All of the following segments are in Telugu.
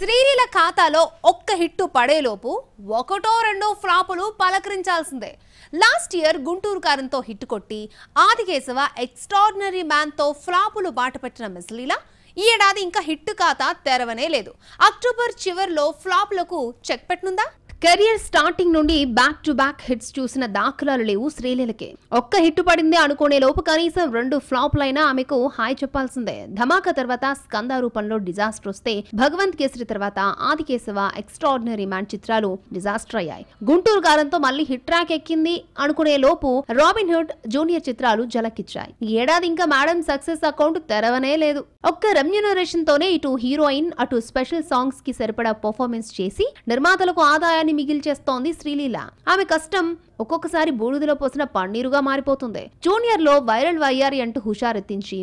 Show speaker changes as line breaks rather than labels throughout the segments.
శ్రీలీల ఖాతాలో ఒక్క హిట్టు పడేలోపు ఒకటో రెండో ఫ్లాపులు పలకరించాల్సిందే. లాస్ట్ ఇయర్ గుంటూరు కారంతో హిట్ కొట్టి ఆదికేశవ ఎక్స్ట్రాడినరీ మ్యాన్ తో ఫ్లాపులు బాటపెట్టిన శ్రీలీల ఈ ఏడాది ఇంకా హిట్ ఖాతా తెరవనే లేదు. అక్టోబర్ చివర్లో ఫ్లాపులకు చెక్ పెట్టనుందా? కెరియర్ స్టార్టింగ్ నుండి బ్యాక్ టు బ్యాక్ హిట్స్ చూసిన దాఖలాలు లేవు శ్రీలీలకే. ఒక్క హిట్ పడింది అనుకునే లోపు కనీసం 2 ఫ్లాప్లైనా ఆమెకు హాయ్ చెప్పాల్సిందే. ధమాకా తర్వాత స్కంద రూపంలో డిజాస్టర్ వస్తే, భగవంత్ కేసరి తర్వాత ఆదికేశవ ఎక్స్ట్రాడినరీ మ్యాన్ చిత్రాలు డిజాస్టర్ అయ్యాయి. గుంటూరు కారంతో మళ్ళీ హిట్ ట్రాక్ ఎక్కింది అనుకునే లోపు రాబిన్ హుడ్ జూనియర్ చిత్రాలు జలకిచ్చాయి. ఈ ఏడాది ఇంకా మేడం సక్సెస్ అకౌంట్ తెరవనే లేదు. ఒక్క రెమ్యూనరేషన్ తోనే ఇటు హీరోయిన్ అటు స్పెషల్ సాంగ్స్ కి సరిపడా పర్ఫార్మెన్స్ చేసి నిర్మాతలకు ఆదాయాన్ని మిగిల్చేస్తోంది శ్రీలీల. ఆమె కష్టం ఒక్కొక్కసారి బూడిదలో పోసిన పన్నీరుగా మారిపోతుంది. జూనియర్ లో వైరల్ వయ్యారి అంటూ హుషారెత్తించి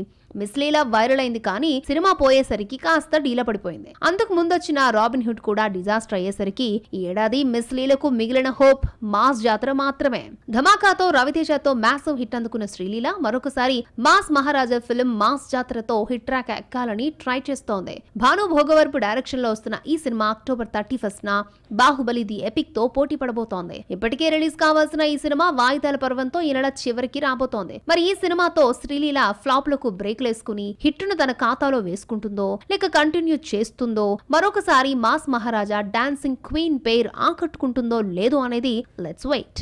శ్రీలీల వైరల్ అయింది, కానీ సినిమా పోయేసరికి కాస్త డీలా పడిపోయింది. అంతకు ముందొచ్చిన రాబిన్ హుడ్ కూడా డిజాస్టర్ అయ్యేసరికి ఈ ఏడాది శ్రీలీలకు మిగిలిన హోప్ మాస్ జాతర మాత్రమే. ధమాకాతో రవితేజతో మ్యాసివ్ హిట్ అందుకున్న శ్రీలీల మరొకసారి మాస్ మహారాజా ఫిల్మ్ మాస్ జాతరతో హిట్ ట్రాక్ ఎక్కాలని ట్రై చేస్తోంది. భాను భోగవరపు డైరెక్షన్ లో వస్తున్న ఈ సినిమా అక్టోబర్ 31న బాహుబలి ది ఎపిక్ తో పోటీ పడబోతోంది. ఇప్పటికే రిలీజ్ కావాల్సిన ఈ సినిమా వాయిదాల పర్వంతో ఈ నెల చివరికి రాబోతోంది. మరి ఈ సినిమాతో శ్రీలీల ఫ్లాప్లకు బ్రేక్ లేసుకుని హిట్టును తన ఖాతాలో వేసుకుంటుందో లేక కంటిన్యూ చేస్తుందో, మరొకసారి మాస్ మహారాజా డాన్సింగ్ క్వీన్ పేరు ఆకట్టుకుంటుందో లేదో అనేది లెట్స్ వెయిట్.